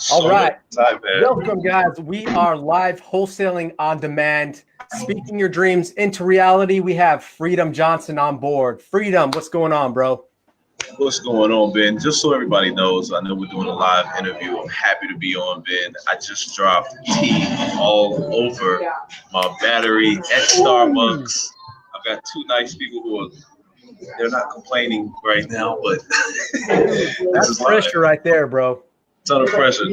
All right. Welcome, guys. We are live wholesaling on demand, speaking your dreams into reality. We have Freedom Johnson on board. Freedom, what's going on, bro? What's going on, Ben? Just so everybody knows, I know we're doing a live interview. I'm happy to be on, Ben. I just dropped tea all over my battery at Starbucks. I've got two nice people who are, they're not complaining right now, but that's pressure right there, bro. Ton of pressure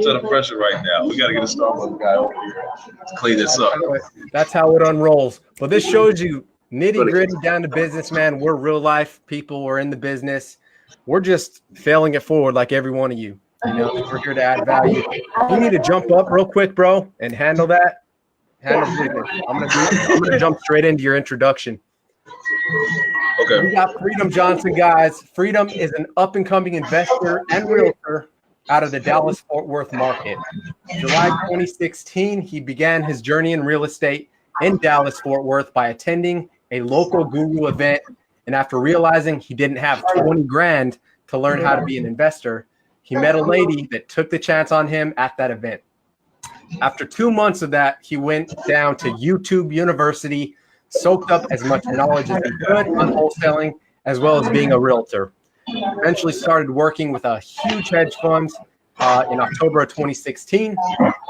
right now. We got to get a Starbucks guy over here to clean this up. That's how it unrolls. But this shows you nitty gritty down to business, man. We're real life people. We're in the business. We're just failing it forward like every one of you. You know, we're here to add value. You need to jump up real quick, bro, and handle that. I'm gonna jump straight into your introduction. Okay. We got Freedom Johnson, guys. Freedom is an up-and-coming investor and realtor out of the Dallas-Fort Worth market. July 2016, he began his journey in real estate in Dallas-Fort Worth by attending a local guru event. And after realizing he didn't have 20 grand to learn how to be an investor, he met a lady that took the chance on him at that event. After 2 months of that, he went down to YouTube University, soaked up as much knowledge as he could on wholesaling, as well as being a realtor. Eventually started working with a huge hedge fund in October of 2016,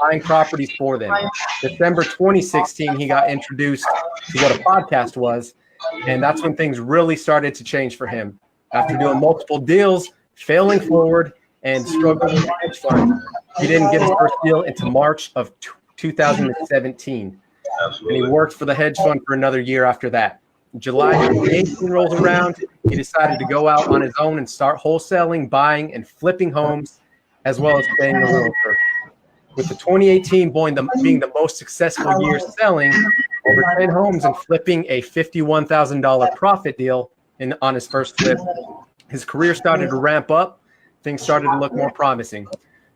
buying properties for them. December 2016, he got introduced to what a podcast was, and that's when things really started to change for him. After doing multiple deals, failing forward, and struggling with the hedge fund, he didn't get his first deal until March of 2017. Absolutely. And he worked for the hedge fund for another year after that. July 2018 rolls around. He decided to go out on his own and start wholesaling, buying, and flipping homes, as well as being a realtor. With the 2018 being the most successful year selling over 10 homes and flipping a $51,000 profit deal on his first flip, his career started to ramp up. Things started to look more promising.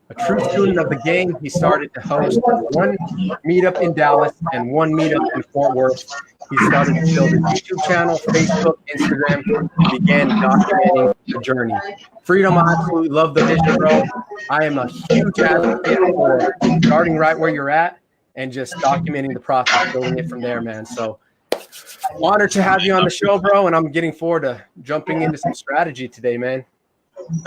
A true student of the game, he started to host one meetup in Dallas and one meetup in Fort Worth. He started to build a YouTube channel, Facebook, Instagram, and began documenting the journey. Freedom, I absolutely love the vision, bro. I am a huge advocate for starting right where you're at and just documenting the process, building it from there, man. So honored to have you on the show, bro, and I'm getting forward to jumping into some strategy today, man.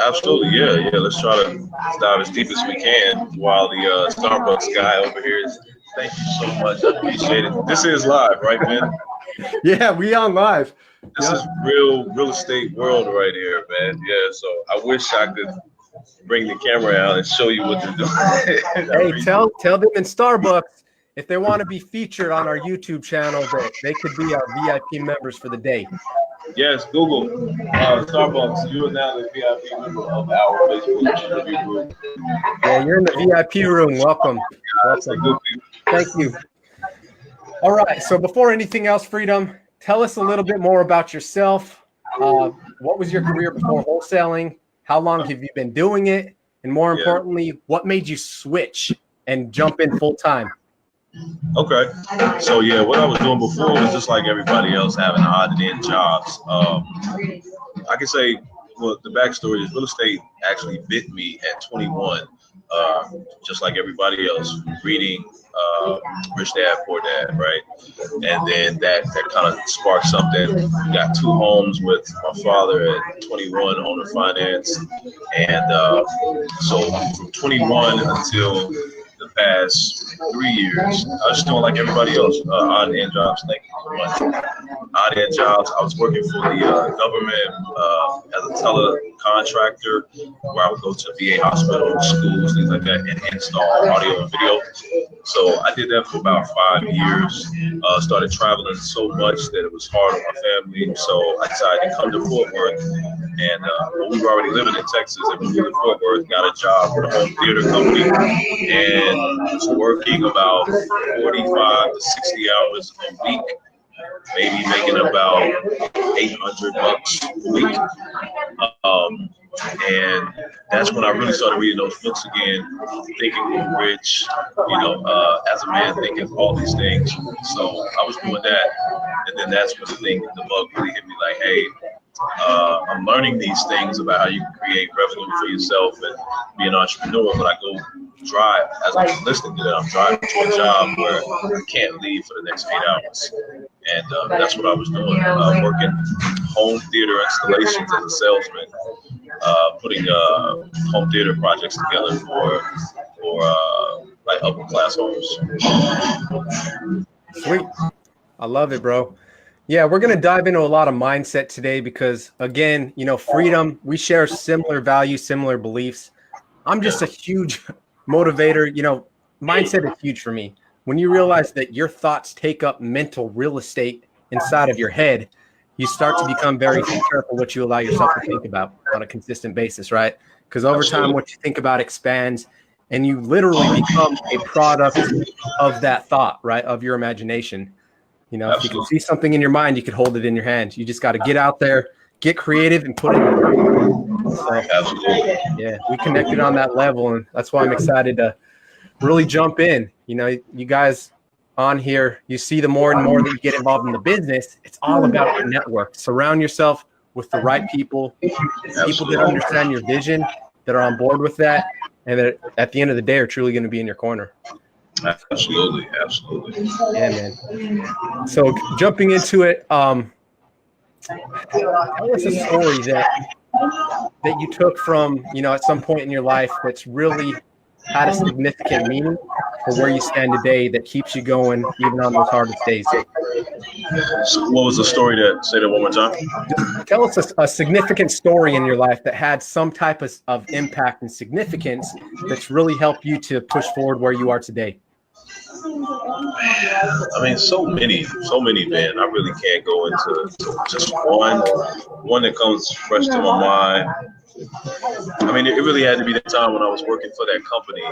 Absolutely, yeah. Let's try to dive as deep as we can while the Starbucks guy over here is. Thank you so much. I appreciate it. This is live, right, man? Yeah, we on live. This is real estate world right here, man. Yeah, so I wish I could bring the camera out and show you what they're doing. Hey, tell them in Starbucks if they want to be featured on our YouTube channel that they could be our VIP members for the day. Yes, Google Starbucks. You are now the VIP member of our Facebook review group. Yeah, you're in the VIP room. Welcome. Thank you. All right. So before anything else, Freedom, tell us a little bit more about yourself. What was your career before wholesaling? How long have you been doing it? And more importantly, what made you switch and jump in full time? Okay. So yeah, what I was doing before was just like everybody else, having odd and end jobs. I can say, well, the backstory is real estate actually bit me at 21, just like everybody else, reading Rich Dad, Poor Dad, right? And then that kind of sparked something. Got two homes with my father at 21, owner finance. And so from 21 until the past 3 years, I was doing like everybody else, odd and end jobs. Thank you so much. Odd end jobs. I was working for the government as a telecontractor, where I would go to VA hospitals, schools, things like that, and install audio and video. So I did that for about 5 years. Started traveling so much that it was hard on my family. So I decided to come to Fort Worth. And we were already living in Texas, and we moved to Fort Worth, got a job for the home theater company, and was working about 45 to 60 hours a week, maybe making about $800 a week. And that's when I really started reading those books again, thinking rich, as a man, thinking all these things. So I was doing that. And then that's when the bug really hit me like, hey, I'm learning these things about how you can create revenue for yourself and be an entrepreneur. But I go drive, as I'm listening to that, I'm driving to a job where I can't leave for the next 8 hours. And that's what I was doing, working home theater installations as a salesman, putting home theater projects together for like upper class homes. Sweet. I love it, bro. Yeah, we're going to dive into a lot of mindset today because, again, freedom, we share similar values, similar beliefs. I'm just a huge motivator. Mindset is huge for me. When you realize that your thoughts take up mental real estate inside of your head, you start to become very careful what you allow yourself to think about on a consistent basis, right? Because over time, what you think about expands, and you literally become a product of that thought, right? Of your imagination. If you can see something in your mind, you can hold it in your hand. You just got to get out there, get creative, and put it in work. So, yeah, we connected on that level, and that's why I'm excited to really jump in. You guys on here, you see the more and more that you get involved in the business, it's all about your network. Surround yourself with the right people that understand your vision, that are on board with that, and that at the end of the day are truly going to be in your corner. Absolutely. Yeah, man. So jumping into it, tell us a story that you took from, at some point in your life that's really had a significant meaning for where you stand today that keeps you going even on those hardest days. So what was the story say that one more time? Just tell us a significant story in your life that had some type of impact and significance that's really helped you to push forward where you are today. I mean, so many, man. I really can't go into just one that comes fresh to my mind. I mean, it really had to be that time when I was working for that company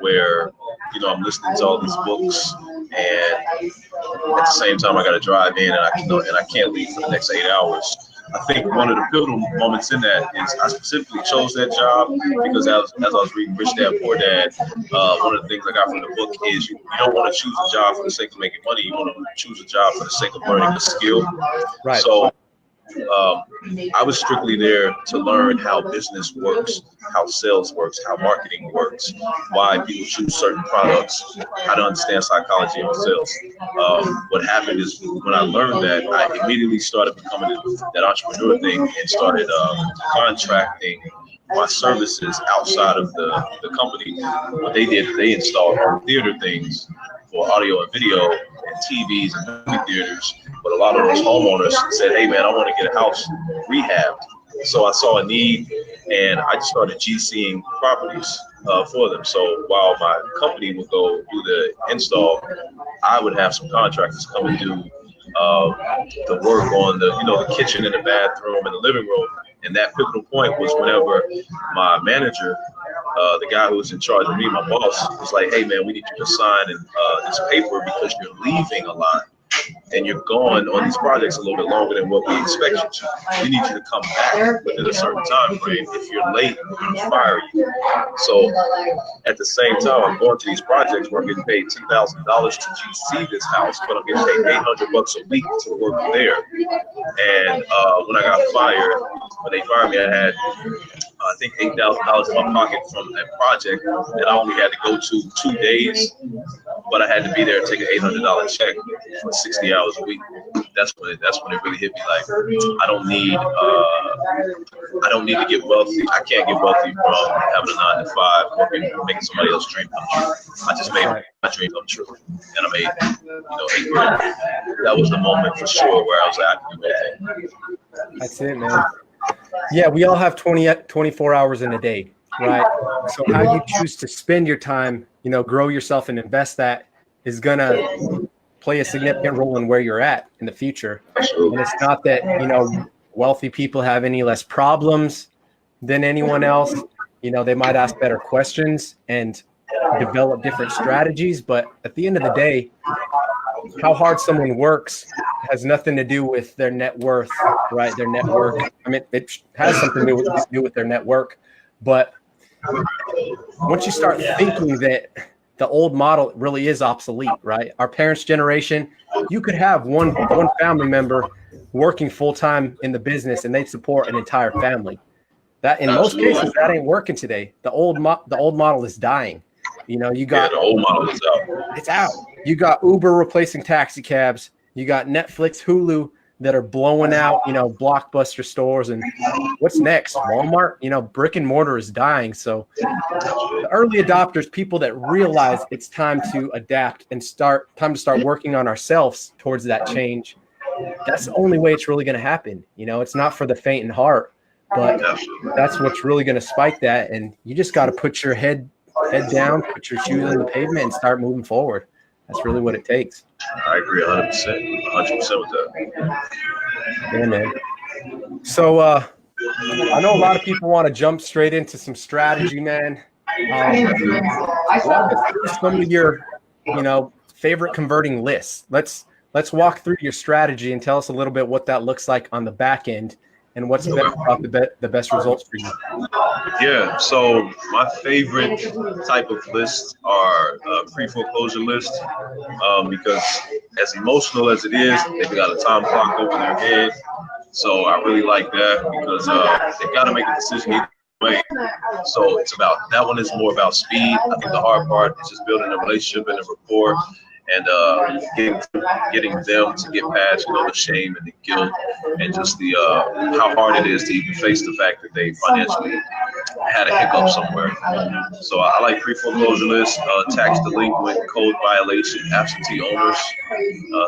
where, I'm listening to all these books, and at the same time I got to drive in, and I can't leave for the next 8 hours. I think one of the pivotal moments in that is I specifically chose that job because as I was reading Rich Dad Poor Dad, one of the things I got from the book is you don't want to choose a job for the sake of making money. You want to choose a job for the sake of learning a skill. Right. So I was strictly there to learn how business works, how sales works, how marketing works, why people choose certain products, how to understand psychology and sales. What happened is when I learned that, I immediately started becoming that entrepreneur thing and started contracting my services outside of the company. What they did, they installed home theater things for audio and video and TVs and movie theaters. But a lot of those homeowners said, hey, man, I want to get a house rehabbed. So I saw a need, and I just started GCing properties for them. So while my company would go do the install, I would have some contractors come and do the work on the kitchen and the bathroom and the living room. And that pivotal point was whenever my manager, the guy who was in charge of me, my boss, was like, hey, man, we need you to sign this paper because you're leaving a lot and you're gone on these projects a little bit longer than what we expect you to. We need you to come back within a certain time frame. If you're late, we're gonna fire you. So at the same time, I'm going to these projects where I'm getting paid $10,000 to GC this house, but I'm getting paid $800 a week to work there. And when I got fired, when they fired me, I had I think $8,000 in my pocket from that project that I only had to go to 2 days, but I had to be there and take an $800 check for 60 hours a week. That's when it really hit me. Like I don't need to get wealthy. I can't get wealthy from having a 9 to 5 working, making somebody else's dream come true. I just made my dream come true, and I made $8 grand. That was the moment for sure where I was like, I can do anything. That's it, man. Yeah, we all have 24 hours in a day, right? So how you choose to spend your time, grow yourself and invest that is going to play a significant role in where you're at in the future. And it's not that, wealthy people have any less problems than anyone else. They might ask better questions and develop different strategies. But at the end of the day, how hard someone works has nothing to do with their net worth, right? Their network. I mean, it has something to do with their network. But once you start thinking that the old model really is obsolete, right? Our parents' generation, you could have one family member working full-time in the business and they support an entire family. That in most cases, that ain't working today. The old model is dying. You know, you got the old model is out. It's out. You got Uber replacing taxi cabs. You got Netflix, Hulu that are blowing out, you know, Blockbuster stores. And what's next? Walmart? You know, brick and mortar is dying. So the early adopters, people that realize it's time to adapt and start working on ourselves towards that change. That's the only way it's really going to happen. You know, it's not for the faint in heart, but that's what's really going to spike that. And you just got to put your head down, put your shoes on the pavement and start moving forward. That's really what it takes. I agree 100%, 100% with that. Yeah, man. So I know a lot of people want to jump straight into some strategy, man. Walk us through some of your, you know, favorite converting lists. Let's walk through your strategy and tell us a little bit what that looks like on the back end and what's brought the best results for you. Yeah, so my favorite type of lists are pre-foreclosure lists because as emotional as it is, they've got a time clock over their head. So I really like that because they've got to make a decision either way. So it's about, that one is more about speed. I think the hard part is just building a relationship and a rapport and getting them to get past, you know, the shame and the guilt and just the how hard it is to even face the fact that they financially had a hiccup somewhere. So I like pre-foreclosure lists, tax delinquent, code violation, absentee owners.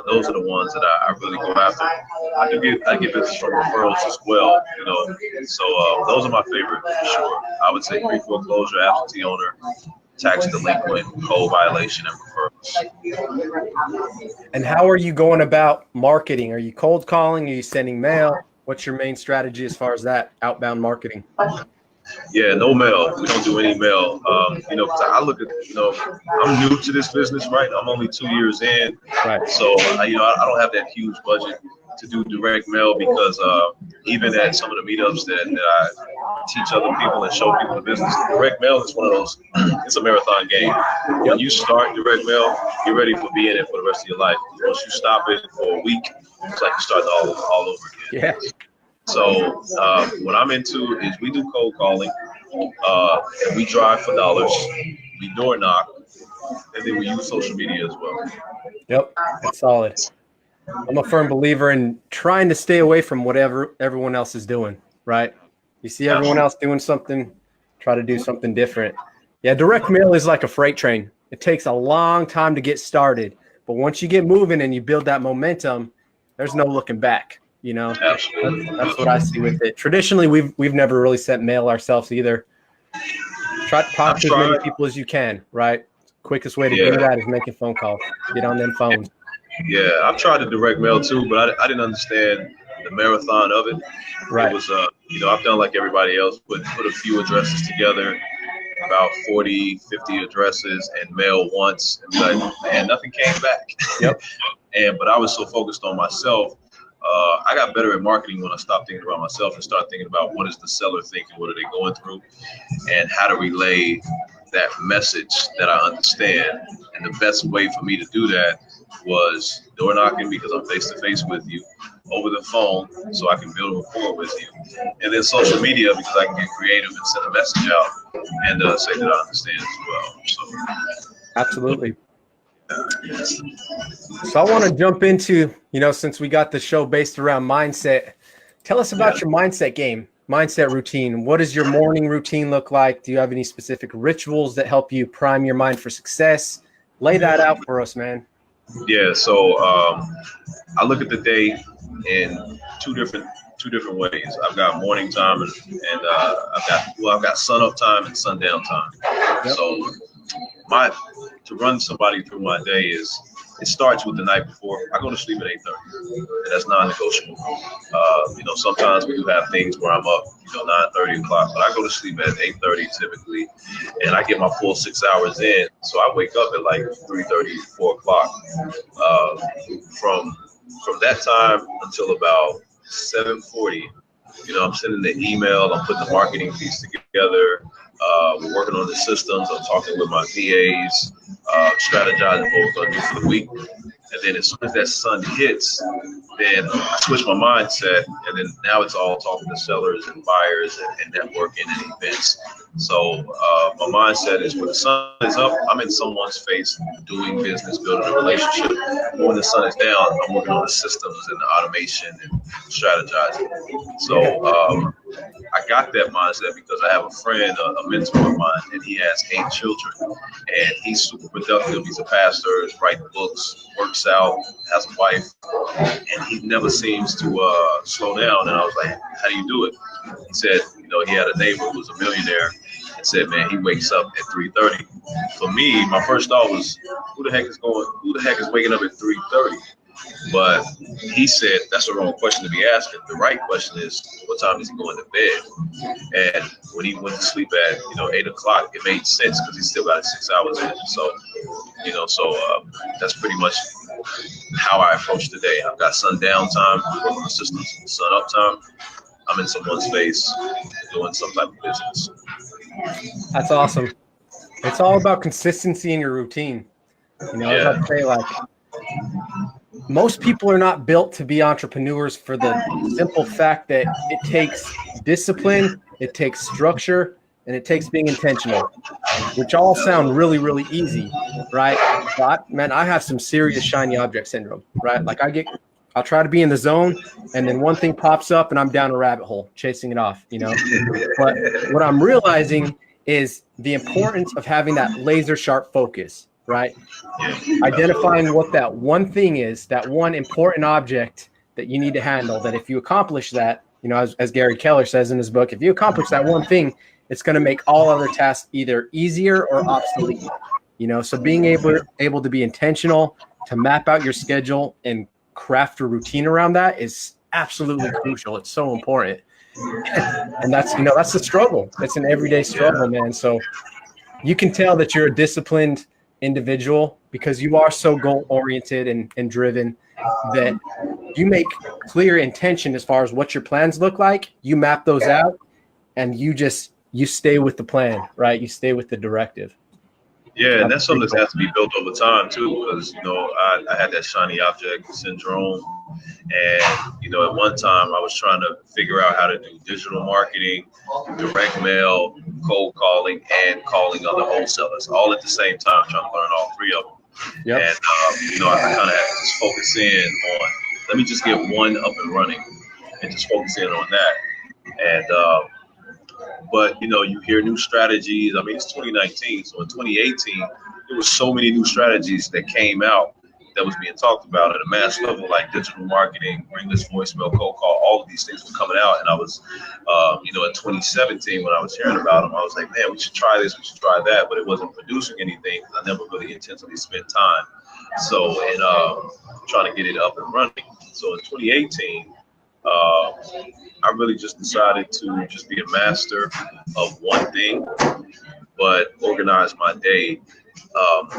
Those are the ones that I really go after. I get business from referrals as well, you know. So those are my favorite for sure. I would say pre-foreclosure, absentee owner, tax delinquent, code violation, and referrals. And how are you going about marketing? Are you cold calling? Are you sending mail? What's your main strategy as far as that outbound marketing? Yeah, no mail. We don't do any mail. You know, 'cause I look at, you know, I'm new to this business, right? I'm only 2 years in. Right. So, you know, I don't have that huge budget to do direct mail because even at some of the meetups that I teach other people and show people the business, direct mail is one of those, it's a marathon game. When you start direct mail, you're ready for being in for the rest of your life. Once you stop it for a week, it's like you're starting all over again. Yeah. So what I'm into is we do cold calling, and we drive for dollars, we door knock, and then we use social media as well. Yep, that's solid. I'm a firm believer in trying to stay away from whatever everyone else is doing, right? You see everyone else doing something, try to do something different. Yeah, direct mail is like a freight train. It takes a long time to get started, but once you get moving and you build that momentum, there's no looking back. You know, that's what I see with it. Traditionally, we've never really sent mail ourselves either. Try to talk to as many people as you can, right? Quickest way to do that is making phone calls. Get on them phones. Yeah, I've tried to direct mail too, but I didn't understand the marathon of it. Right. It was, you know, I've done like everybody else, put a few addresses together, about 40, 50 addresses, and mail once, and be like, man, nothing came back. Yep. But I was so focused on myself. I got better at marketing when I stopped thinking about myself and started thinking about what is the seller thinking, what are they going through, and how to relay that message that I understand. And the best way for me to do that was door knocking, because I'm face to face with you, over the phone so I can build a rapport with you, and then social media because I can get creative and send a message out and say that I understand as well. So absolutely. So I want to jump into, you know, since we got the show based around mindset, tell us about your mindset game, mindset routine. What does your morning routine look like? Do you have any specific rituals that help you prime your mind for success? Lay that out for us, man. Yeah, so I look at the day in two different ways. I've got morning time and I've got sun up time and sundown time. Yep. So to run somebody through my day it starts with the night before. I go to sleep at 8:30, and that's non-negotiable. You know, sometimes we do have things where I'm up, you know, 9:30 o'clock, but I go to sleep at 8:30 typically, and I get my full 6 hours in. So I wake up at like 3:30, 4 o'clock. From that time until about 7:40, you know, I'm sending the email, I'm putting the marketing piece together. We're working on the systems. I'm talking with my VAs, strategizing what we're going to do for the week. And then as soon as that sun hits, then I switch my mindset, and then now it's all talking to sellers and buyers and networking and events. So my mindset is when the sun is up, I'm in someone's face doing business, building a relationship. When the sun is down, I'm working on the systems and the automation and strategizing. So I got that mindset because I have a friend, a mentor of mine, and he has 8 children, and he's super productive. He's a pastor, he's writing books, works out, has a wife, and he never seems to slow down. And I was like, how do you do it? He said, he had a neighbor who was a millionaire, and said, man, he wakes up at 3:30. For me, my first thought was, who the heck is waking up at 3:30? But he said that's the wrong question to be asking. The right question is, what time is he going to bed? And when he went to sleep at 8 o'clock, it made sense because he still got 6 hours in. So that's pretty much how I approach the day. I've got sundown time, work on the systems, sun up time. I'm in someone's face doing some type of business. That's awesome. It's all about consistency in your routine. As I say, like, most people are not built to be entrepreneurs for the simple fact that it takes discipline, it takes structure, and it takes being intentional, which all sound really, really easy, right? But man, I have some serious shiny object syndrome, right? Like I'll try to be in the zone, and then one thing pops up and I'm down a rabbit hole chasing it off, But what I'm realizing is the importance of having that laser sharp focus, right? Identifying what that one thing is, that one important object that you need to handle, that if you accomplish that, as Gary Keller says in his book, if you accomplish that one thing, it's going to make all other tasks either easier or obsolete, so being able to be intentional, to map out your schedule and craft a routine around that is absolutely crucial. It's so important. And that's the struggle. It's an everyday struggle, man. So you can tell that you're a disciplined individual because you are so goal oriented and driven that you make clear intention as far as what your plans look like. You map those out and you stay with the plan, right? You stay with the directive. Yeah, and that's something that has to be built over time too, because I had that shiny object syndrome, and at one time I was trying to figure out how to do digital marketing, direct mail, cold calling, and calling other wholesalers all at the same time, trying to learn all 3 of them. Yep. And I kind of had to just focus in on, let me just get one up and running, and just focus in on that. And but you hear new strategies. I mean, it's 2019, so in 2018, there was so many new strategies that came out that was being talked about at a mass level, like digital marketing, ringless voicemail, cold call. All of these things were coming out, and I was, in 2017 when I was hearing about them, I was like, man, we should try this, we should try that, but it wasn't producing anything because I never really intentionally spent time. So, in trying to get it up and running. So in 2018. I really just decided to just be a master of one thing, but organize my day.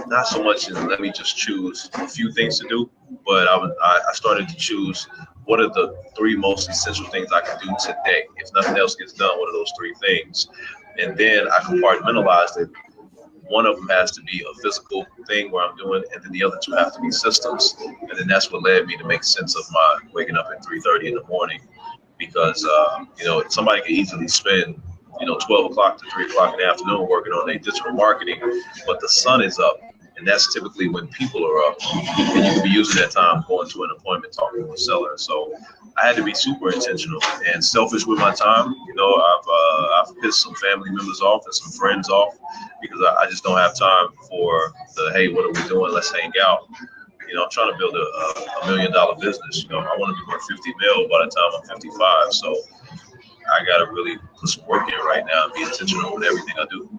Not so much as let me just choose a few things to do, but I started to choose what are the 3 most essential things I can do today. If nothing else gets done, what are those 3 things? And then I compartmentalized it. One of them has to be a physical thing where I'm doing, and then the other 2 have to be systems. And then that's what led me to make sense of my waking up at 3:30 in the morning, because somebody can easily spend 12 o'clock to 3 o'clock in the afternoon working on their digital marketing, but the sun is up, and that's typically when people are up, and you can be using that time going to an appointment, talking to a seller. So I had to be super intentional and selfish with my time. I've pissed some family members off and some friends off because I just don't have time for the, hey, what are we doing? Let's hang out. I'm trying to build a $1 million business. I want to be worth 50 mil by the time I'm 55. So I got to really put some work in right now and be intentional with everything I do.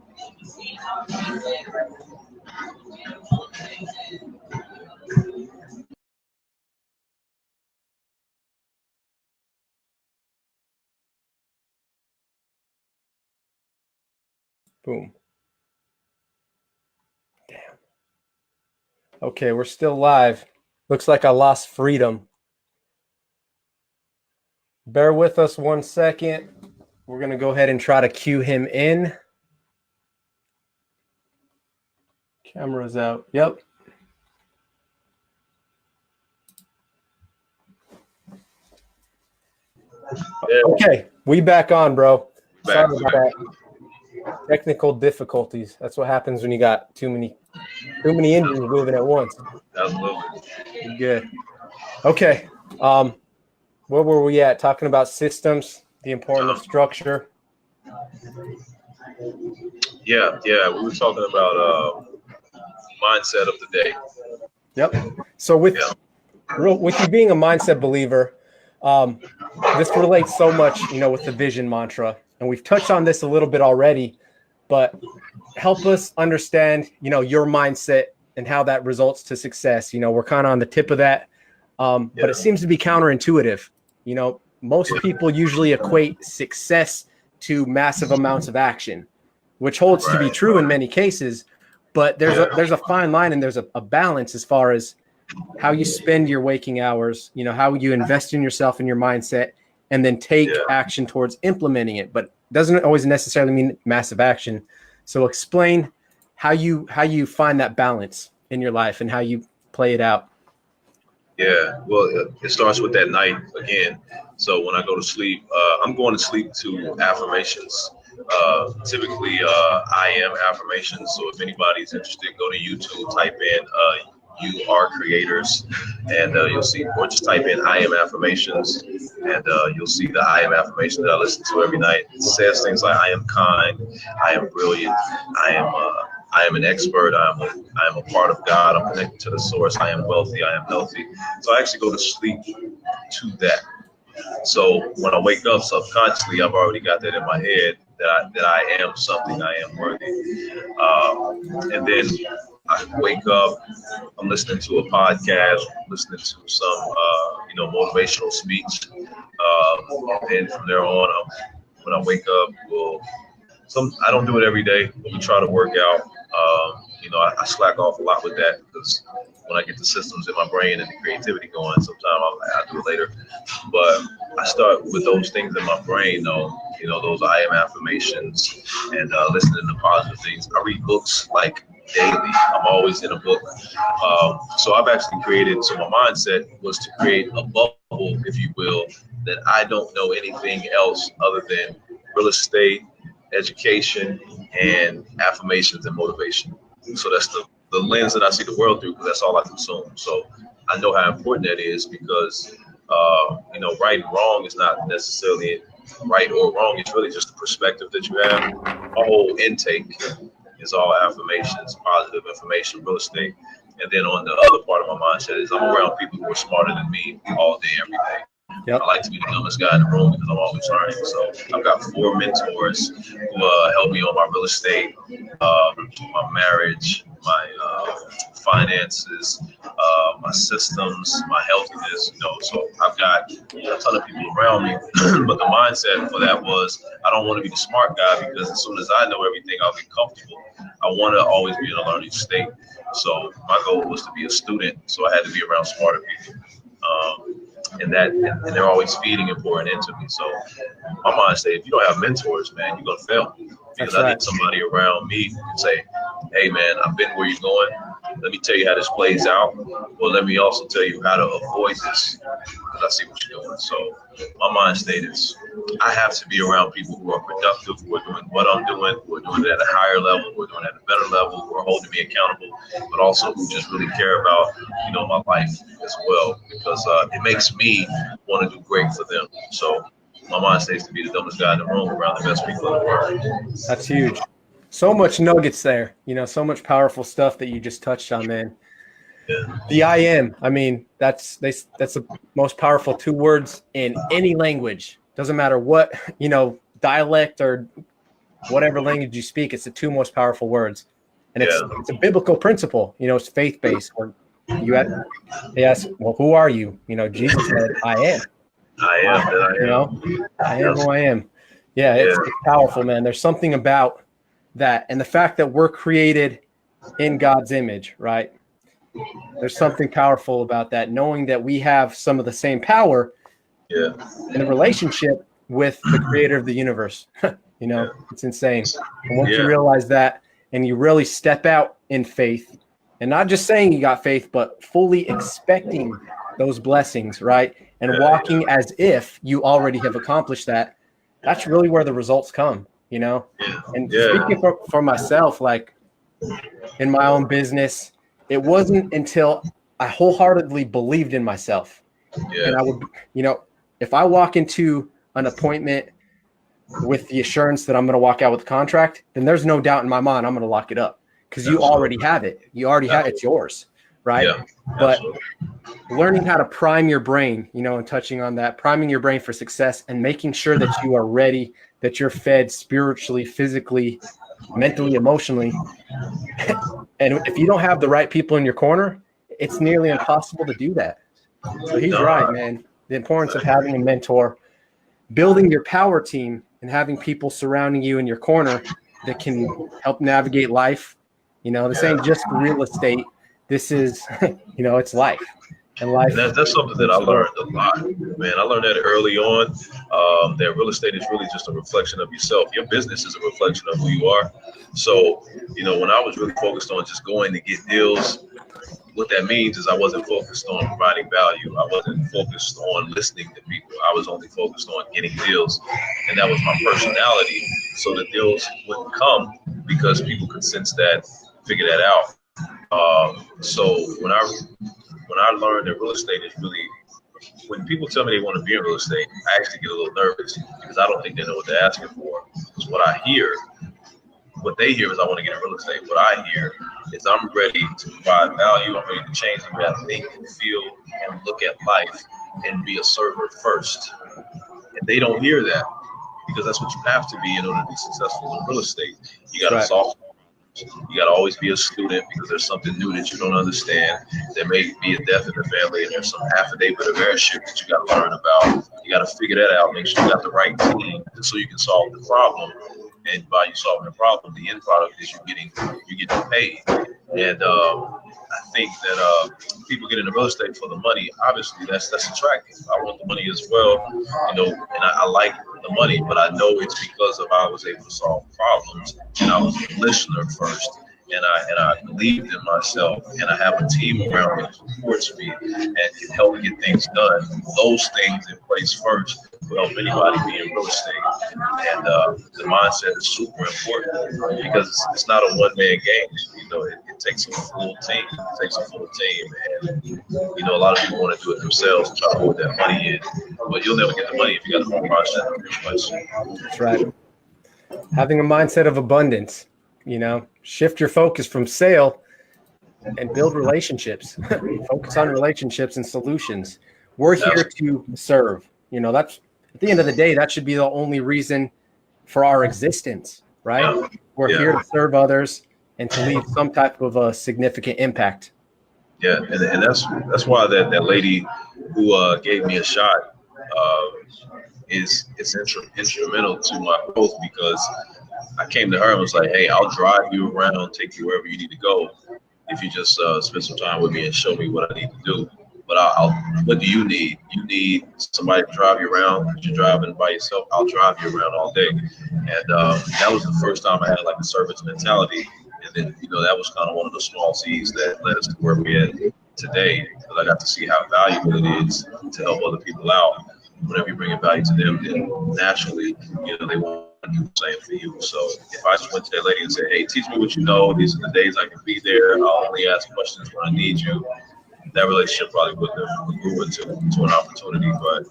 Boom. Damn. Okay, we're still live. Looks like I lost Freedom. Bear with us 1 second. We're going to go ahead and try to cue him in. Camera's out. Yep. Yeah. Okay, we back on, bro. Back. Sorry about that. Technical difficulties. That's what happens when you got too many engines moving at once. Absolutely. Good. Okay. Where were we at? Talking about systems, the importance of structure. Yeah. We were talking about mindset of the day. Yep. So with you being a mindset believer, this relates so much, with the vision mantra, and we've touched on this a little bit already, but help us understand, your mindset and how that results to success. We're kind of on the tip of that, but it seems to be counterintuitive. Most people usually equate success to massive amounts of action, which holds to be true in many cases, but there's a fine line and there's a balance as far as how you spend your waking hours, how you invest in yourself and your mindset, and then take action towards implementing it. But it doesn't always necessarily mean massive action. So explain how you find that balance in your life and how you play it out. Yeah, well, it starts with that night again. So when I go to sleep, I'm going to sleep to affirmations. Typically, I am affirmations. So if anybody's interested, go to YouTube, type in "You Are Creators," and you'll see, or just type in "I am affirmations," and you'll see the "I am" affirmation that I listen to every night. It says things like, "I am kind," "I am brilliant," I am an expert. I am a part of God. I'm connected to the source. I am wealthy. I am healthy. So I actually go to sleep to that. So when I wake up subconsciously, I've already got that in my head that I am something. I am worthy. And then I wake up. I'm listening to a podcast, listening to some motivational speech. And then from there on, when I wake up, I don't do it every day, but we try to work out. I slack off a lot with that because when I get the systems in my brain and the creativity going, sometimes I'll do it later. But I start with those things in my brain, though, those I am affirmations and listening to positive things. I read books like daily. I'm always in a book. So I've actually so my mindset was to create a bubble, if you will, that I don't know anything else other than real estate, education, and affirmations and motivation. So that's the lens that I see the world through, because that's all I consume. So I know how important that is because, right and wrong is not necessarily right or wrong. It's really just the perspective that you have. My whole intake is all affirmations, positive information, real estate. And then on the other part of my mindset is I'm around people who are smarter than me all day, every day. Yep. I like to be the dumbest guy in the room because I'm always learning. So I've got 4 mentors who help me on my real estate, my marriage, my finances, my systems, my healthiness. So I've got a ton of people around me. But the mindset for that was I don't want to be the smart guy because as soon as I know everything, I'll get comfortable. I want to always be in a learning state. So my goal was to be a student. So I had to be around smarter people. And they're always feeding and pouring into me. So my mind say, if you don't have mentors, man, you're gonna fail. Because I need somebody around me who can say, hey man, I've been where you're going. Let me tell you how this plays out. Well, let me also tell you how to avoid this because I see what you're doing. So my mind state is I have to be around people who are productive, who are doing what I'm doing, who are doing it at a higher level, who are doing it at a better level, who are holding me accountable, but also who just really care about, my life as well, because it makes me want to do great for them. So my mind states to be the dumbest guy in the room around the best people in the world. That's huge. So much nuggets there, so much powerful stuff that you just touched on, man. Yeah. The I am, that's the most powerful 2 words in any language. Doesn't matter what, dialect or whatever language you speak, it's the 2 most powerful words. And it's a biblical principle, it's faith-based. Or they ask, well, who are you? Jesus said, I am. I am. I am who I am. Yeah, it's powerful, man. There's something about that. And the fact that we're created in God's image, right? There's something powerful about that, knowing that we have some of the same power in a relationship with the creator of the universe. It's insane. And once you realize that and you really step out in faith, and not just saying you got faith, but fully expecting those blessings, right? And walking as if you already have accomplished that. That's really where the results come, you know? And speaking for myself, like in my own business, it wasn't until I wholeheartedly believed in myself. And I would, you know, if I walk into an appointment with the assurance that I'm going to walk out with a contract, then there's no doubt in my mind I'm going to lock it up because you already have it. You already have it's yours, right? Yeah, but learning how to prime your brain, you know, and touching on that, priming your brain for success and making sure that you are ready, that you're fed spiritually, physically, mentally, emotionally. And if you don't have the right people in your corner, it's nearly impossible to do that. So he's right, man. The importance of having a mentor, building your power team, and having people surrounding you in your corner that can help navigate life. You know, this ain't just real estate. This is, you know, it's life. And life. And that's something that I learned a lot, man. I learned that early on, that real estate is really just a reflection of yourself. Your business is a reflection of who you are. So, you know, when I was really focused on just going to get deals, what that means is I wasn't focused on providing value. I wasn't focused on listening to people. I was only focused on getting deals. And that was my personality. So the deals wouldn't come because people could sense that, figure that out. So when I learned that real estate is really, when people tell me they want to be in real estate, I actually get a little nervous because I don't think they know what they're asking for. Because what they hear is I want to get in real estate. What I hear is I'm ready to provide value. I'm ready to change the way I think and feel and look at life and be a server first. And they don't hear that because that's what you have to be in order to be successful in real estate. You got to solve. You got to always be a student because there's something new that you don't understand. There may be a death in the family and there's some affidavit of heirship that you got to learn about. You got to figure that out, make sure you got the right team so you can solve the problem. And by you solving the problem, the end product is you're getting paid. And I think that people get into real estate for the money. Obviously, that's attractive. I want the money as well, you know, and I like the money, but I know it's because of how I was able to solve problems, and I was a listener first, and I believed in myself, and I have a team around me that supports me and can help get things done. Those things in place first will help anybody be in real estate. And the mindset is super important because it's not a one-man game. You know, it takes a full team. It takes a full team. And, you know, a lot of people want to do it themselves and try to put that money in. But you'll never get the money if you got the whole process in place. That's right. Having a mindset of abundance, you know, shift your focus from sale and build relationships. Focus on relationships and solutions. We're here to serve. You know, that's at the end of the day, that should be the only reason for our existence, right? Yeah. We're here to serve others and to leave some type of a significant impact. Yeah, and that's why that lady who gave me a shot is instrumental to my growth, because I came to her and was like, hey, I'll drive you around, take you wherever you need to go if you just spend some time with me and show me what I need to do. But what do you need? You need somebody to drive you around. If you're driving by yourself, I'll drive you around all day. And that was the first time I had like a service mentality. And then, you know, that was kind of one of the small seeds that led us to where we're at today. Because I got to see how valuable it is to help other people out. Whenever you bring value to them, then naturally, you know, they want to do the same for you. So if I just went to that lady and said, hey, teach me what you know. These are the days I can be there. I'll only ask questions when I need you. That relationship probably wouldn't have grew into an opportunity, but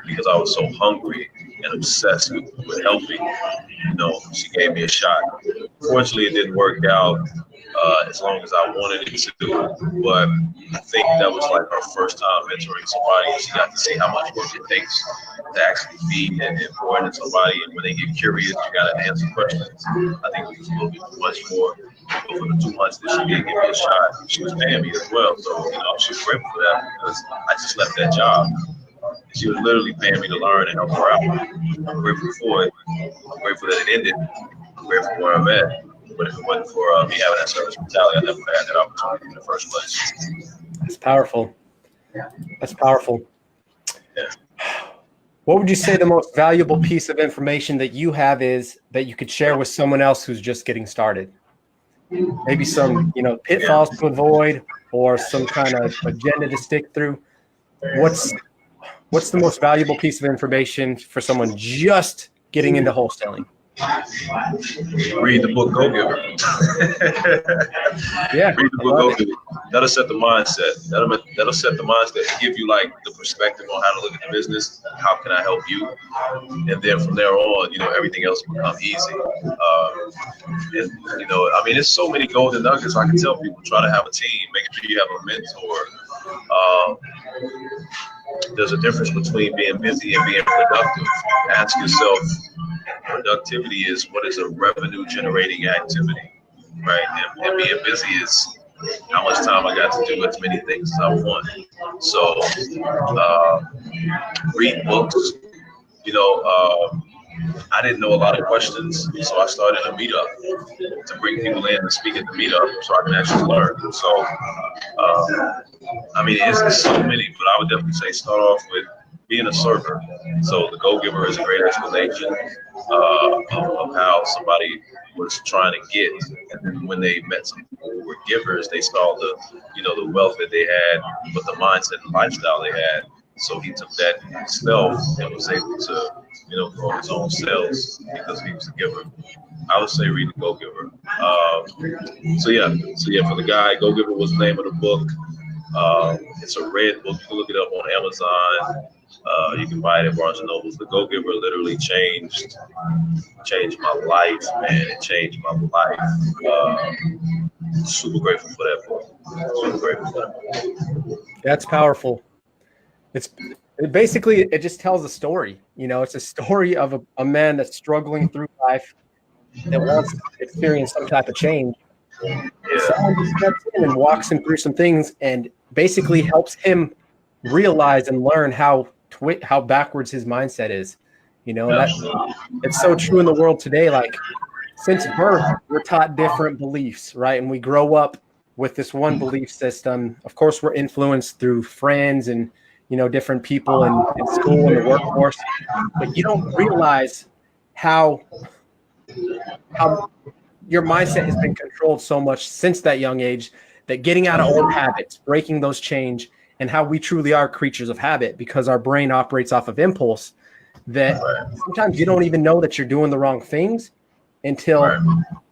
because I was so hungry and obsessed with helping, you know, she gave me a shot. Fortunately, it didn't work out as long as I wanted it to do, but I think that was like her first time mentoring somebody, and she got to see how much work it takes to actually feed and pour into somebody, and when they get curious, you got to answer questions. I think it was a little bit much more. But for the 2 months that she did give me a shot, she was paying me as well. So, you know, she was grateful for that because I just left that job. She was literally paying me to learn and help her out. I'm grateful for it. I'm grateful that it ended. I'm grateful for where I'm at. But if it wasn't for me having that service mentality, I never had that opportunity in the first place. That's powerful. That's powerful. Yeah. What would you say the most valuable piece of information that you have is that you could share with someone else who's just getting started? Maybe some, you know, pitfalls to avoid or some kind of agenda to stick through. what's the most valuable piece of information for someone just getting into wholesaling? Read the book Go Giver. Yeah, read the book Go Giver. That'll set the mindset. That'll set the mindset and give you like the perspective on how to look at the business. How can I help you? And then from there on, everything else will become easy. And there's so many golden nuggets. I can tell people, try to have a team, make sure you have a mentor. There's a difference between being busy and being productive. Ask yourself, productivity is what is a revenue generating activity, right? And being busy is how much time I got to do as many things as I want. So read books. I didn't know a lot of questions, so I started a meetup to bring people in and speak at the meetup so I can actually learn. So, it's so many, but I would definitely say start off with being a server. So the Go Giver is a great explanation of how somebody was trying to get, and then when they met some people who were givers, they saw the wealth that they had, but the mindset and lifestyle they had. So he took that himself and was able to, grow his own sales because he was a giver. I would say read the Go Giver. For the guy, Go Giver was the name of the book. It's a red book. You can look it up on Amazon. You can buy it at Barnes and Nobles. The Go Giver literally changed my life, man. It changed my life. Super grateful for that book. Super grateful for that book. That's powerful. It just tells a story. It's a story of a man that's struggling through life, that wants to experience some type of change. Someone just steps in and walks him through some things and basically helps him realize and learn how backwards his mindset is. It's so true in the world today. Like, since birth, we're taught different beliefs, right? And we grow up with this one belief system. Of course, we're influenced through friends and different people in school and the workforce, but you don't realize how your mindset has been controlled so much since that young age, that getting out of old habits, breaking those change, and how we truly are creatures of habit because our brain operates off of impulse, that sometimes you don't even know that you're doing the wrong things until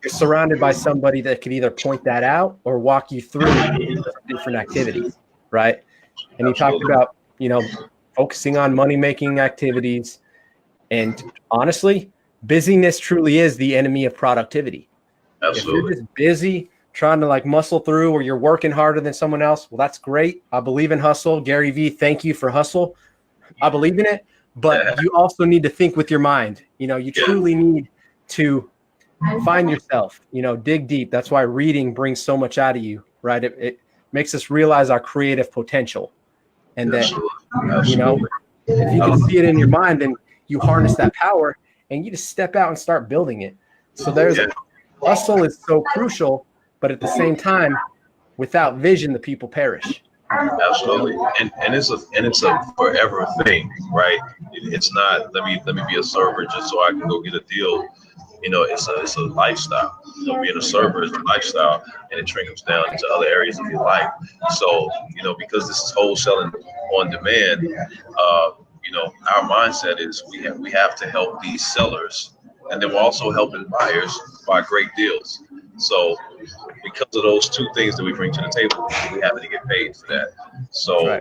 you're surrounded by somebody that could either point that out or walk you through different activities, right? And he talked about focusing on money-making activities. And honestly, busyness truly is the enemy of productivity. Absolutely. If you're just busy trying to muscle through, or you're working harder than someone else, well, that's great. I believe in hustle. Gary Vee, thank you for hustle. I believe in it, but you also need to think with your mind. You truly need to find yourself, dig deep. That's why reading brings so much out of you, right? It makes us realize our creative potential. And that, if you can see it in your mind, then you harness that power and you just step out and start building it. So hustle is so crucial, but at the same time, without vision, the people perish. Absolutely, and it's a forever thing, right? It's not let me be a server just so I can go get a deal. It's a lifestyle. Being a server is a lifestyle, and it trickles down into other areas of your life. So, because this is wholesaling on demand, our mindset is we have to help these sellers, and then we're also helping buyers buy great deals. So, because of those two things that we bring to the table, we have to get paid for that. So,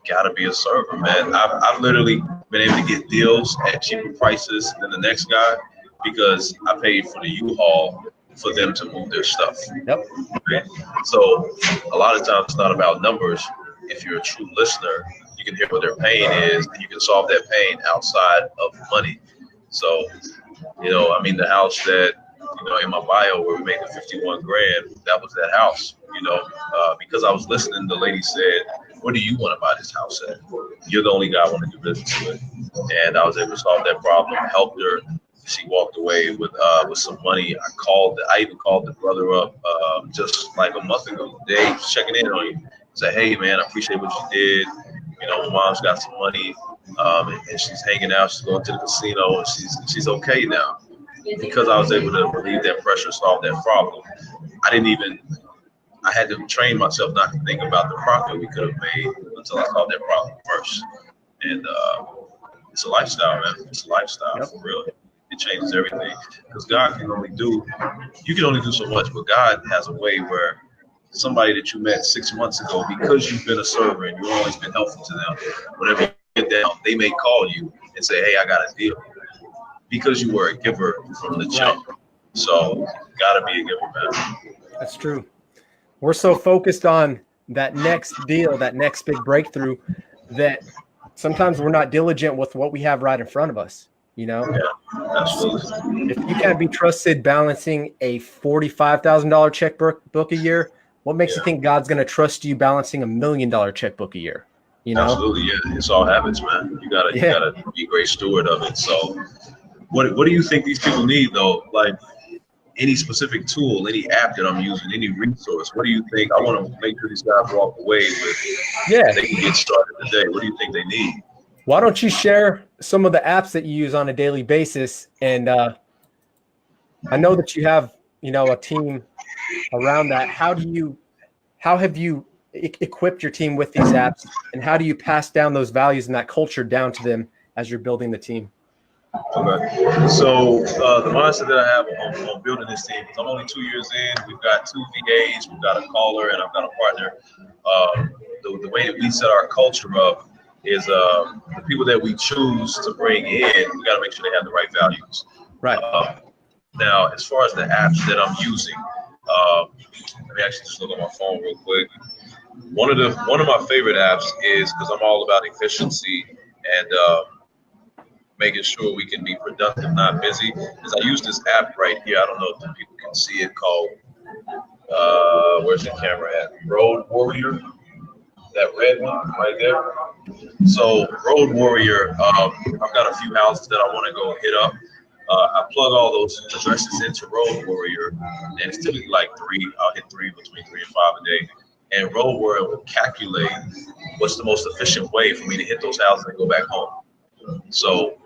gotta be a server, man. I've literally been able to get deals at cheaper prices than the next guy, because I paid for the U-Haul for them to move their stuff. Yep. Okay? So a lot of times it's not about numbers. If you're a true listener, you can hear what their pain is, and you can solve that pain outside of money. So, the house that, in my bio where we made the 51 grand, that was that house, because I was listening, the lady said, "What do you want to buy this house at? You're the only guy I want to do business with." And I was able to solve that problem, helped her. She walked away with some money. I even called the brother up just like a month ago. Dave, checking in on you. Said, "Hey man, I appreciate what you did. My mom's got some money, and she's hanging out. She's going to the casino, and she's okay now." Because I was able to relieve that pressure, solve that problem. I had to train myself not to think about the profit we could have made until I solve that problem first. And it's a lifestyle, man. It's a lifestyle for real. It changes everything because God can only do, you can only do so much, but God has a way where somebody that you met 6 months ago, because you've been a server and you've always been helpful to them, whenever you get down, they may call you and say, hey, I got a deal, because you were a giver from the jump. So gotta be a giver, man. That's true. We're so focused on that next deal, that next big breakthrough, that sometimes we're not diligent with what we have right in front of us. You know, absolutely. If you can't be trusted balancing a $45,000 checkbook a year, what makes you think God's going to trust you balancing $1 million checkbook a year? You know, absolutely. Yeah, it's all habits, man. You gotta be a great steward of it. So, what do you think these people need though? Like any specific tool, any app that I'm using, any resource? What do you think? I want to make sure these guys walk away with. Yeah, they can get started today. What do you think they need? Why don't you share some of the apps that you use on a daily basis? And I know that you have, a team around that. How have you equipped your team with these apps, and how do you pass down those values and that culture down to them as you're building the team? Okay. So the mindset that I have on building this team, I'm only 2 years in. We've got 2 VAs, we've got a caller, and I've got a partner. The way that we set our culture up is the people that we choose to bring in, we got to make sure they have the right values. Right. Now, as far as the apps that I'm using, let me actually just look on my phone real quick. One of my favorite apps is, because I'm all about efficiency and making sure we can be productive, not busy, is I use this app right here. I don't know if people can see it, called, where's the camera at? Road Warrior. That red one right there. So Road Warrior, I've got a few houses that I want to go hit up. I plug all those addresses into Road Warrior, and it's typically like 3. I'll hit between 3 and 5 a day. And Road Warrior will calculate what's the most efficient way for me to hit those houses and go back home. So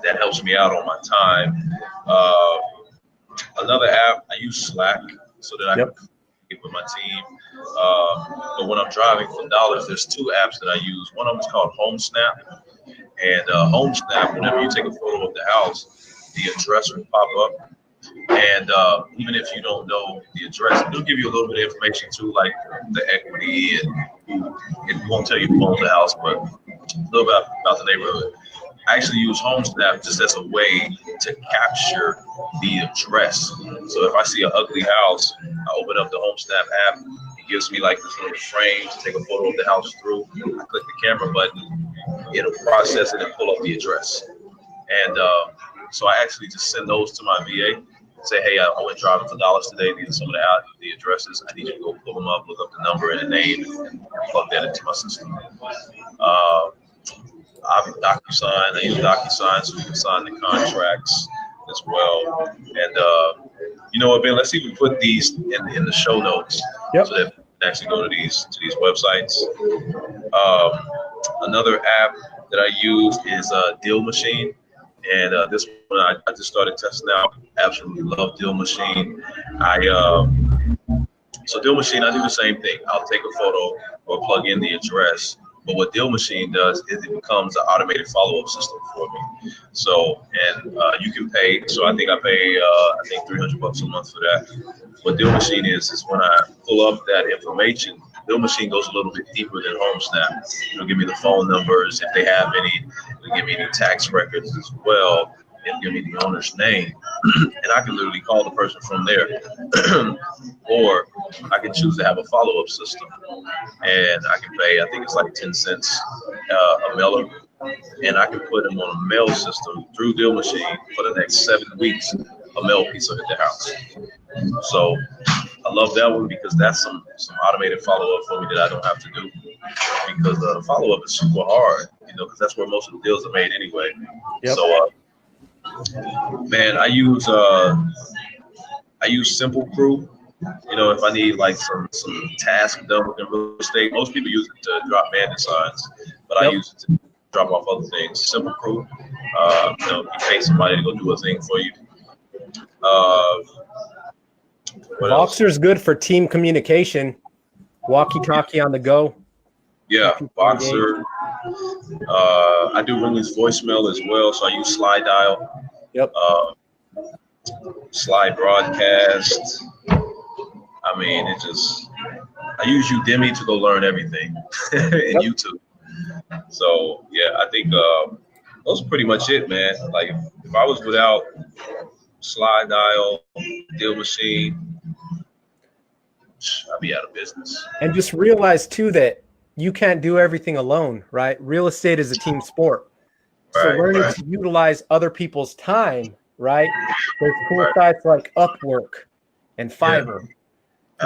that helps me out on my time. Another app, I use Slack so that I can with my team. But when I'm driving for dollars, there's 2 apps that I use. One of them is called HomeSnap. And HomeSnap, whenever you take a photo of the house, the address will pop up. And even if you don't know the address, it'll give you a little bit of information too, like the equity, and it won't tell you who owns the house, but a little bit about the neighborhood. I actually use HomeSnap just as a way to capture the address. So if I see an ugly house, I open up the HomeSnap app. It gives me like this little frame to take a photo of the house through. I click the camera button, it'll process it and pull up the address. And so I actually just send those to my VA. Say, hey, I went driving for dollars today. These are some of the addresses. I need you to go pull them up, look up the number and the name, and plug that into my system. I have DocuSign. I use DocuSign so we can sign the contracts as well. And you know what, Ben? Let's even put these in the show notes so that you can actually go to these websites. Another app that I use is Deal Machine, and this one I just started testing out. Absolutely love Deal Machine. So Deal Machine, I do the same thing. I'll take a photo or plug in the address. But what Deal Machine does is it becomes an automated follow-up system for me. So, and you can pay. So I think I pay, $300 a month for that. What Deal Machine is when I pull up that information, Deal Machine goes a little bit deeper than HomeSnap. It'll give me the phone numbers if they have any. It'll give me any tax records as well. It'll give me the owner's name, and I can literally call the person from there. Or I can choose to have a follow-up system, and I can pay, I think it's like 10 cents a mailer, and I can put them on a mail system through Deal Machine for the next 7 weeks. A mail piece will hit the house. So I love that one because that's some automated follow-up for me that I don't have to do, because the follow-up is super hard, because that's where most of the deals are made anyway. Yep. So man, I use Simple Crew. If I need like some task done within real estate, most people use it to drop Bandit Signs, but I use it to drop off other things. Simple Crew, you pay somebody to go do a thing for you. Voxer's good for team communication, walkie-talkie on the go. Yeah, Boxer. I do ringless voicemail as well, so I use slide dial. Yep. Slide broadcast. I mean, I use Udemy to go learn everything and YouTube. So yeah, I think those are pretty much it, man. Like if I was without slide dial, deal machine, I'd be out of business. And just realize too that you can't do everything alone, right? Real estate is a team sport. So learning to utilize other people's time, right? There's cool sites like Upwork and Fiverr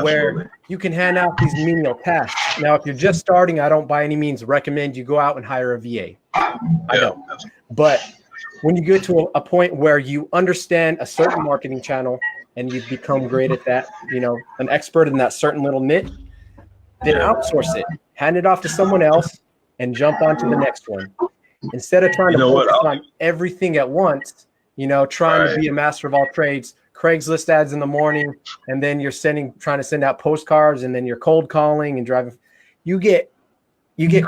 where you can hand out these menial tasks. Now, if you're just starting, I don't by any means recommend you go out and hire a VA. I don't. But when you get to a point where you understand a certain marketing channel and you've become great at that, you know, an expert in that certain little niche, then outsource it, hand it off to someone else and jump on to the next one. Instead of trying to focus on everything at once, you know, trying to be a master of all trades, Craigslist ads in the morning, and then you're trying to send out postcards, and then you're cold calling and driving. You get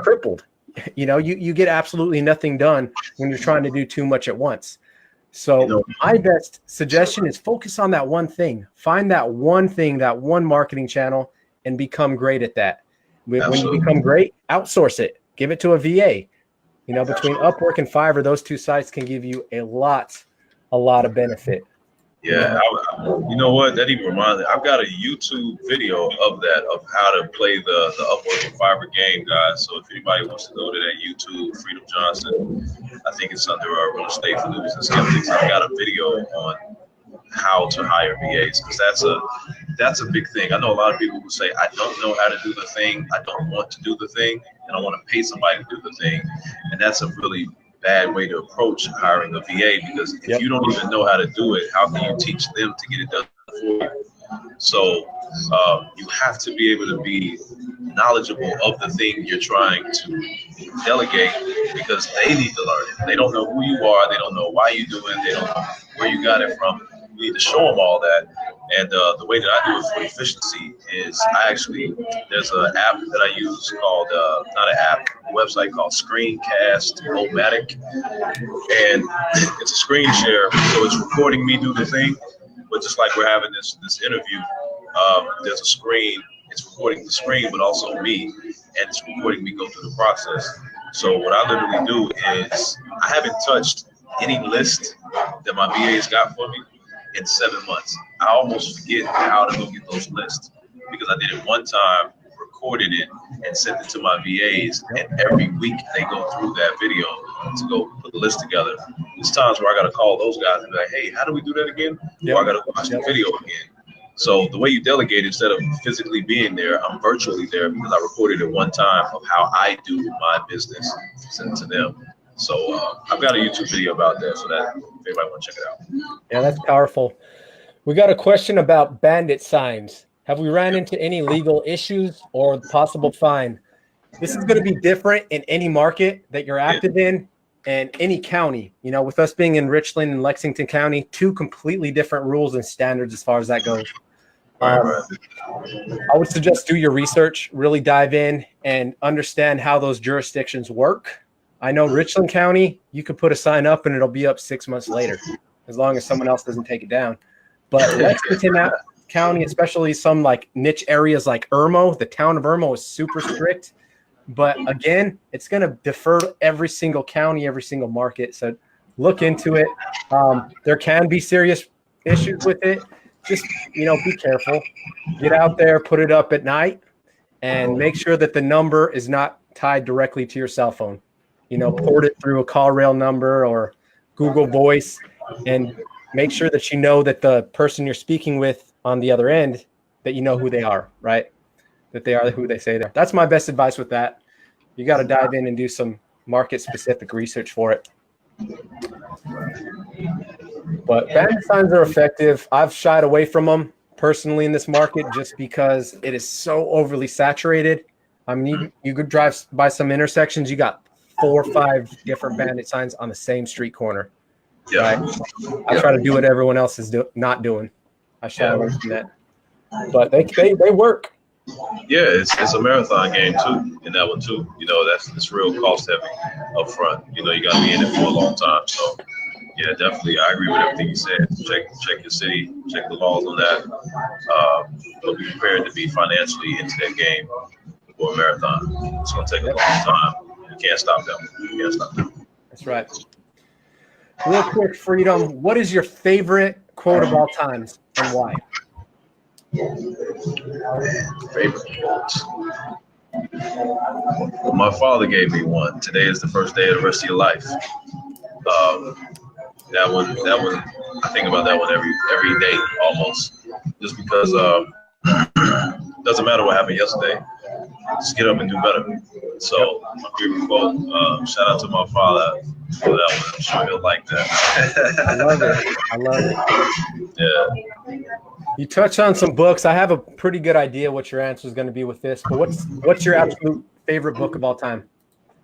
crippled. You know, you get absolutely nothing done when you're trying to do too much at once. So my best suggestion is focus on that one thing. Find that one thing, that one marketing channel, and become great at that. When you become great, outsource it. Give it to a VA. You know, between Upwork and Fiverr, those two sites can give you a lot of benefit. Yeah, you know what? That even reminds me. I've got a YouTube video of how to play the Upwork and Fiverr game, guys. So if anybody wants to go to that YouTube, Freedom Johnson, I think it's under Real Estate for Newbies and Skeptics. I've got a video on how to hire VAs, because that's a big thing. I know a lot of people who say, I don't know how to do the thing, I don't want to do the thing, and I want to pay somebody to do the thing. And that's a really bad way to approach hiring a VA, because if you don't even know how to do it, how can you teach them to get it done for you? So you have to be able to be knowledgeable of the thing you're trying to delegate, because they need to learn it. They don't know who you are. They don't know why you do it. They don't know where you got it from. You need to show them all that. And the way that I do it for efficiency is there's an app that I use called, not an app, a website called Screencast-O-Matic. And it's a screen share, so it's recording me do the thing. But just like we're having this interview, there's a screen, it's recording the screen, but also me, and it's recording me go through the process. So what I literally do is, I haven't touched any list that my VA's got for me in 7 months. I almost forget how to go get those lists, because I did it one time, recorded it, and sent it to my VAs, and every week they go through that video to go put the list together. There's times where I got to call those guys and be like, hey, how do we do that again? Or I got to watch the video again. So the way you delegate, instead of physically being there, I'm virtually there, because I recorded it one time of how I do my business, sent it to them. So I've got a YouTube video about that, so that if anybody want to check it out. Yeah, that's powerful. We got a question about Bandit Signs. Have we ran into any legal issues or possible fine? This is going to be different in any market that you're active in and any county. You know, with us being in Richland and Lexington County, two completely different rules and standards as far as that goes. I would suggest do your research, really dive in and understand how those jurisdictions work. I know Richland County, you could put a sign up and it'll be up 6 months later, as long as someone else doesn't take it down. But Lexington County, especially some like niche areas like Irmo, the town of Irmo is super strict. But again, it's going to defer to every single county, every single market. So look into it. There can be serious issues with it. Just, you know, be careful. Get out there, put it up at night, and make sure that the number is not tied directly to your cell phone. You know, port it through a call rail number or Google Voice, and make sure that you know that the person you're speaking with on the other end, that you know who they are, right? That they are who they say they are. That's my best advice with that. You got to dive in and do some market-specific research for it. But bandit signs are effective. I've shied away from them personally in this market just because it is so overly saturated. I mean, you could drive by some intersections, you got 4 or 5 different bandit signs on the same street corner. Right? I try to do what everyone else is not doing. I shy away from that. But they work. Yeah, it's a marathon game too. In that one too, it's real cost heavy up front. You got to be in it for a long time. So yeah, definitely, I agree with everything you said. Check your city, check the laws on that. But be prepared to be financially into that game for a marathon. It's gonna take a long time. You can't stop them. You can't stop them. That's right. Real quick, Freedom, what is your favorite quote of all times and why? Favorite quotes. My father gave me one. Today is the first day of the rest of your life. That one. I think about that one every day almost, just because doesn't matter what happened yesterday. Just get up and do better. So my favorite quote. Shout out to my father for that one. I'm sure he'll like that. I love it. Yeah. You touch on some books. I have a pretty good idea what your answer is going to be with this, but what's your absolute favorite book of all time?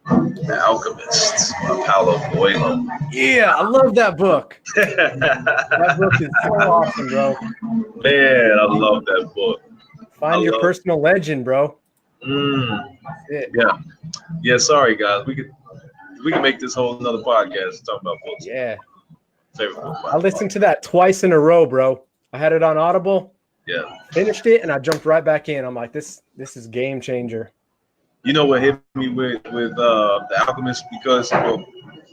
The Alchemist by Paulo Coelho. Yeah, I love that book. That book is so awesome, bro. Man, I love that book. Find your personal legend, bro. Yeah. Sorry, guys. We can make this whole another podcast talking about books. Yeah. Favorite book. I listened to that twice in a row, bro. I had it on Audible. Yeah. Finished it, and I jumped right back in. I'm like, this is game changer. You know what hit me with The Alchemist, because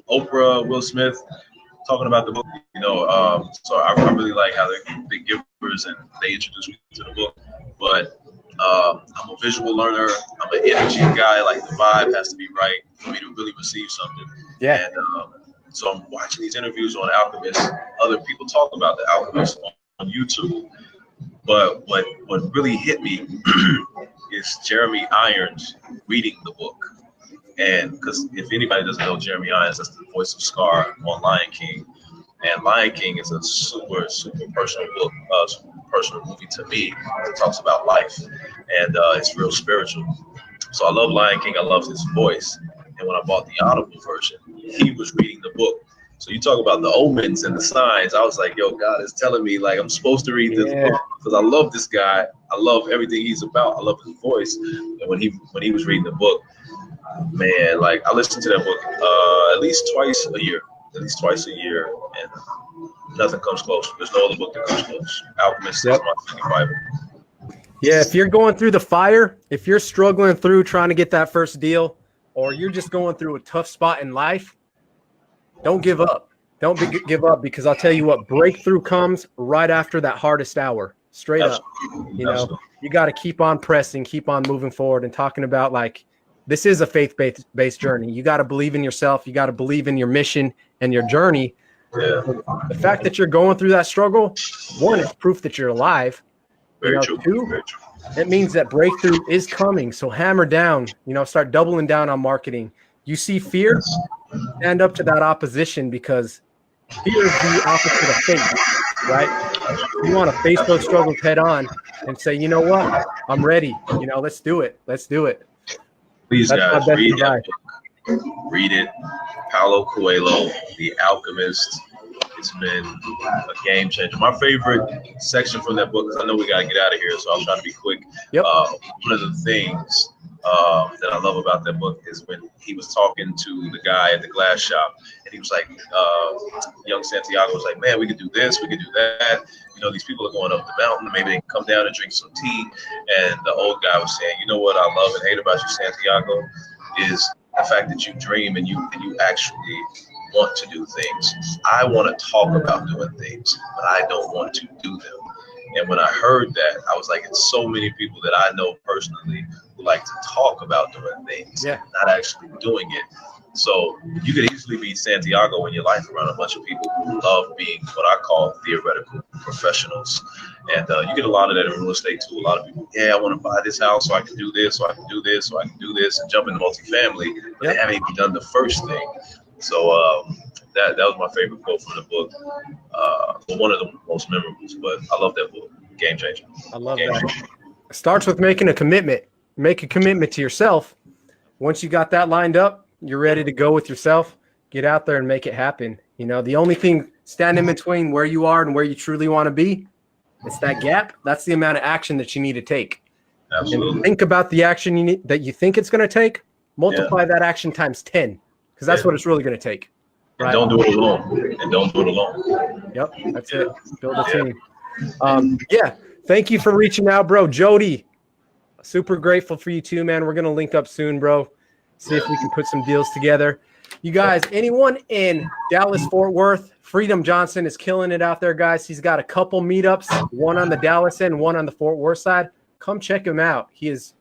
Oprah, Will Smith talking about the book. So I really like how they're big givers and they introduce me to the book. But I'm a visual learner. I'm an energy guy. Like, the vibe has to be right for me to really receive something. Yeah. And so I'm watching these interviews on Alchemist. Other people talk about The Alchemist on YouTube. But what really hit me is Jeremy Irons reading the book. And because if anybody doesn't know Jeremy Irons, that's the voice of Scar on Lion King. And Lion King is a super, super personal book, super personal movie to me. It talks about life, and it's real spiritual. So I love Lion King. I love his voice. And when I bought the Audible version, he was reading the book. So you talk about the omens and the signs. I was like, yo, God is telling me, like, I'm supposed to read this book because I love this guy. I love everything he's about. I love his voice. And when he was reading the book, man, like, I listened to that book at least twice a year, and nothing comes close. There's no other book that comes close. Alchemist is my second Bible. Yeah, if you're going through the fire, if you're struggling through trying to get that first deal, or you're just going through a tough spot in life, don't give up. Give up, because I'll tell you what, breakthrough comes right after that hardest hour. Straight up. You got to keep on pressing, keep on moving forward, and talking about, like, this is a faith-based journey. You got to believe in yourself. You got to believe in your mission and your journey. Yeah. The fact that you're going through that struggle, one, is proof that you're alive. Very true. Two, Very true. it means that breakthrough is coming. So hammer down, start doubling down on marketing. You see fear, stand up to that opposition, because fear is the opposite of faith, right? You want to face those struggles head on and say, you know what? I'm ready. Let's do it. Let's do it. Please, guys, read that book. Read it. Paulo Coelho, The Alchemist. It's been a game changer. My favorite section from that book, because I know we got to get out of here, so I'll try to be quick. Yep. One of the things that I love about that book is when he was talking to the guy at the glass shop, and he was like, young Santiago was like, man, we could do this, we could do that. These people are going up the mountain. Maybe they can come down and drink some tea. And the old guy was saying, you know what I love and hate about you, Santiago, is the fact that you dream and you actually want to do things. I want to talk about doing things, but I don't want to do them. And when I heard that, I was like, it's so many people that I know personally who like to talk about doing things, not actually doing it. So you could easily be Santiago in your life around a bunch of people who love being what I call theoretical professionals. And you get a lot of that in real estate too. A lot of people, I want to buy this house so I can do this, so I can do this, so I can do this, and jump into multifamily, but they haven't even done the first thing. So that was my favorite quote from the book. Well, one of the most memorable, but I love that book. Game changer. I love that. It starts with making a commitment. Make a commitment to yourself. Once you got that lined up, you're ready to go with yourself. Get out there and make it happen. The only thing standing between where you are and where you truly want to be, it's that gap. That's the amount of action that you need to take. Absolutely. And think about the action you need that you think it's going to take. Multiply that action times 10, because that's what it's really going to take. Right? And don't do it alone. Yep, that's it. Build a team. Yeah, thank you for reaching out, bro. Jody, super grateful for you too, man. We're going to link up soon, bro. See if we can put some deals together. You guys, anyone in Dallas, Fort Worth, Freedom Johnson is killing it out there, guys. He's got a couple meetups, one on the Dallas end, one on the Fort Worth side. Come check him out. He is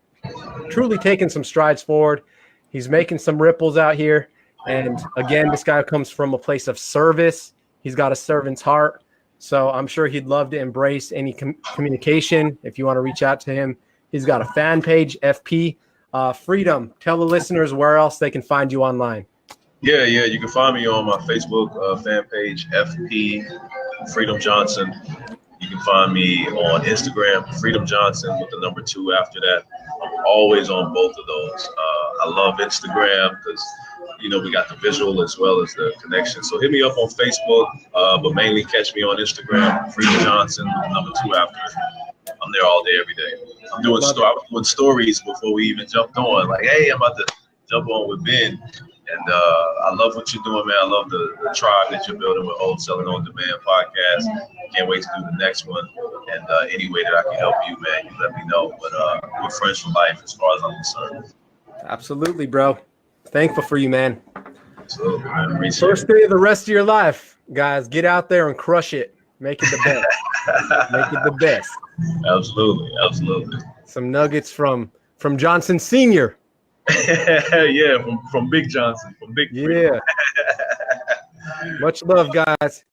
truly taking some strides forward. He's making some ripples out here. And again, this guy comes from a place of service. He's got a servant's heart. So I'm sure he'd love to embrace any communication. If you want to reach out to him, he's got a fan page, FP. Freedom, tell the listeners where else they can find you online. Yeah. You can find me on my Facebook fan page, FP Freedom Johnson. You can find me on Instagram, Freedom Johnson with the number 2 after that. I'm always on both of those. I love Instagram because, we got the visual as well as the connection. So hit me up on Facebook, but mainly catch me on Instagram, Freedom Johnson with the number 2 after it. I'm there all day, every day. I was doing stories before we even jumped on. Like, hey, I'm about to jump on with Ben. And I love what you're doing, man. I love the tribe that you're building with Wholesaling on Demand podcast. Can't wait to do the next one. And any way that I can help you, man, you let me know. But we're friends for life as far as I'm concerned. Absolutely, bro. Thankful for you, man. Absolutely, man. First day of the rest of your life, guys. Get out there and crush it. Make it the best. Make it the best. Absolutely. Some nuggets from Johnson Sr. Yeah, from Big Johnson, from Big. Yeah. Much love, guys.